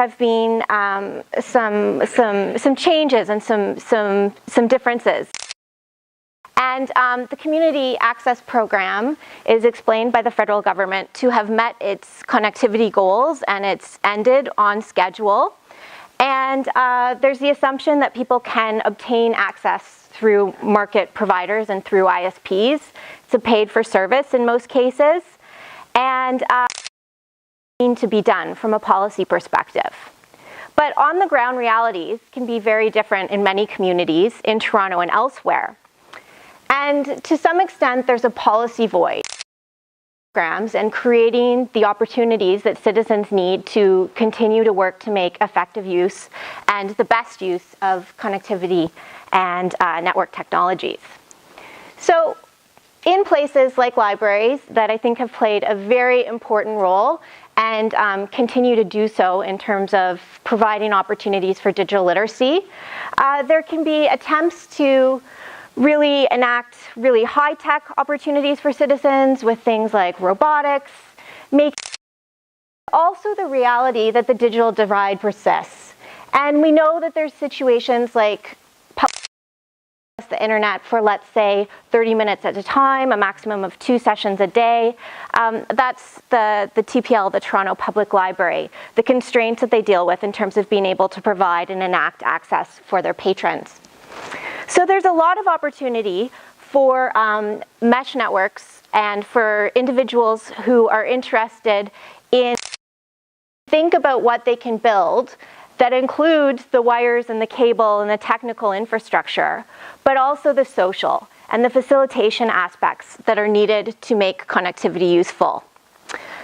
have been some changes and some differences. And the Community Access Program is explained by the federal government to have met its connectivity goals, and it's ended on schedule. And there's the assumption that people can obtain access through market providers and through ISPs. It's a paid-for service in most cases. And to be done from a policy perspective. But on the ground realities can be very different in many communities in Toronto and elsewhere. And to some extent, there's a policy void programs and creating the opportunities that citizens need to continue to work to make effective use and the best use of connectivity and network technologies. So in places like libraries that I think have played a very important role and continue to do so in terms of providing opportunities for digital literacy, there can be attempts to really enact really high-tech opportunities for citizens with things like robotics, also the reality that the digital divide persists. And we know that there's situations like the internet for, let's say, 30 minutes at a time, a maximum of 2 sessions a day. That's the TPL, the Toronto Public Library, the constraints that they deal with in terms of being able to provide and enact access for their patrons. So there's a lot of opportunity for mesh networks and for individuals who are interested in think about what they can build that includes the wires and the cable and the technical infrastructure, but also the social and the facilitation aspects that are needed to make connectivity useful.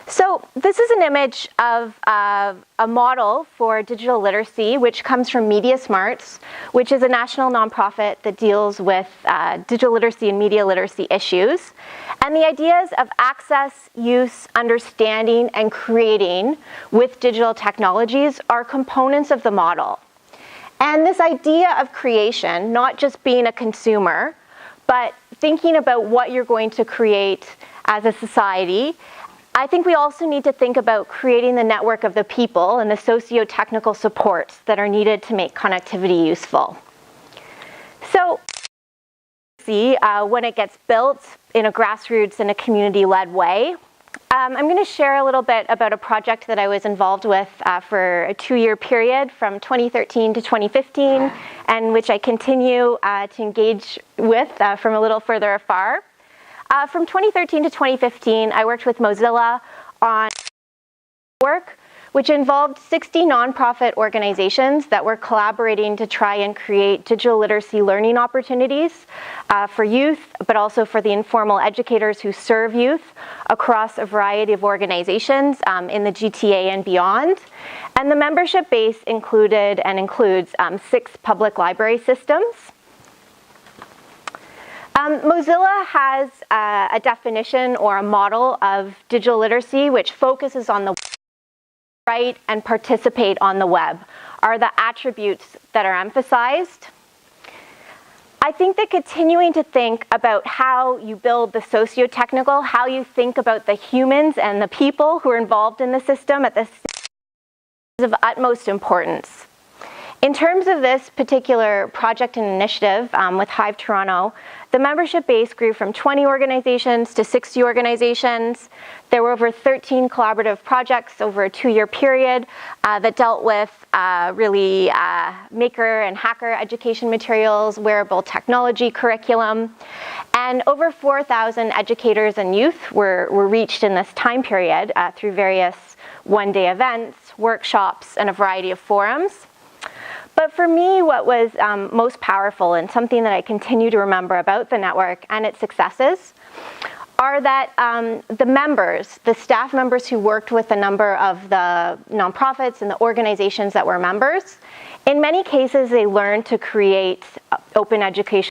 So this is an image of a model for digital literacy, which comes from Media Smarts, which is a national nonprofit that deals with digital literacy and media literacy issues. And the ideas of access, use, understanding, and creating with digital technologies are components of the model. And this idea of creation, not just being a consumer, but thinking about what you're going to create as a society, I think we also need to think about creating the network of the people and the socio-technical supports that are needed to make connectivity useful. So, see when it gets built in a grassroots and a community-led way. I'm going to share a little bit about a project that I was involved with for a 2-year period from 2013 to 2015, and which I continue to engage with from a little further afar. From 2013 to 2015, I worked with Mozilla on work, which involved 60 nonprofit organizations that were collaborating to try and create digital literacy learning opportunities for youth, but also for the informal educators who serve youth across a variety of organizations in the GTA and beyond. And the membership base included and includes 6 public library systems. Mozilla has a definition or a model of digital literacy which focuses on the write and participate on the web are the attributes that are emphasized. I think that continuing to think about how you build the socio-technical, how you think about the humans and the people who are involved in the system at this is of utmost importance. In terms of this particular project and initiative with Hive Toronto, the membership base grew from 20 organizations to 60 organizations. There were over 13 collaborative projects over a 2-year period that dealt with really maker and hacker education materials, wearable technology curriculum. And over 4,000 educators and youth were reached in this time period through various one-day events, workshops, and a variety of forums. But for me, what was most powerful and something that I continue to remember about the network and its successes are that the members, the staff members who worked with a number of the nonprofits and the organizations that were members, in many cases they learned to create open education